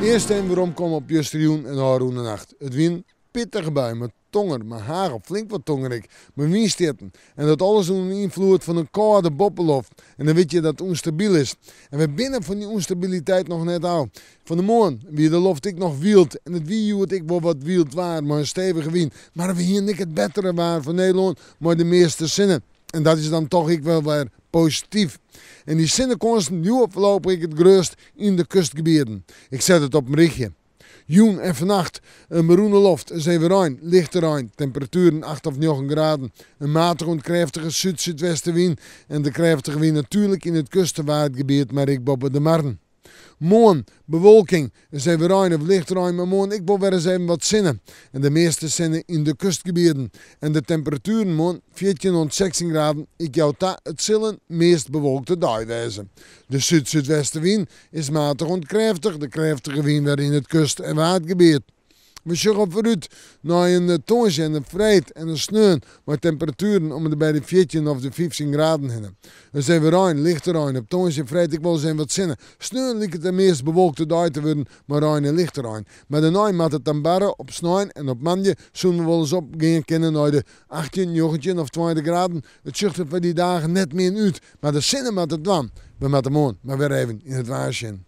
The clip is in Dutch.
Eerst en waarom kom op Justerioen en Haroene nacht. Het wien pittige bui met tonger, met hagel, flink wat tongerik, met windstitten. En dat alles onder invloed van een koude boppeloft. En dan weet je dat het onstabiel is. En we binnen van die onstabiliteit nog net al. Van de morgen wie de loft ik nog wield. En het wie het ik wel wat wield waar, maar een stevige wind. Maar we hier niet het betere waar van Nederland, maar de meeste zinnen. En dat is dan toch ik wel weer positief. En die zinnenkonsten, nu oplopen ik het gerust in de kustgebieden. Ik zet het op een richtje. Joen en vannacht een beroende loft, een zevenrein, lichte rein, temperaturen 8 of 9 graden. Een matige en krachtige zuid-zuidwestenwind en de krachtige wind natuurlijk in het kustenwaardgebied, maar ik boven de marn. Morgen bewolking, een zevenrein of lichte rein, maar morgen ik wil weer eens even wat zinnen. En de meeste zinnen in de kustgebieden. En de temperaturen morgen 14 tot 16 graden, ik jou het zullen meest bewolkte dag wezen. De zuid-zuidwestenwind is matig en krachtig, de krachtige wind weer in het kust- en waardgebied. We zoeken vooruit naar een tonsje en een vrijt en een sneeuw met temperaturen om de bij de 14 of de 15 graden heen. Dan zijn we rein, lichte rein, op tonsje en vrijt ik wel zijn wat zinnen. Sneeuw lijkt het de meest bewolkte dag te worden, maar rein en lichte rein. Maar daarna moet het dan barren op sneeuw en op manje zullen we wel eens opgaan kunnen naar de 18, 19 of 20 graden. Het zucht er voor die dagen net meer uit, maar de zinnen moet het dan. We moeten morgen maar weer even in het waarschuwen.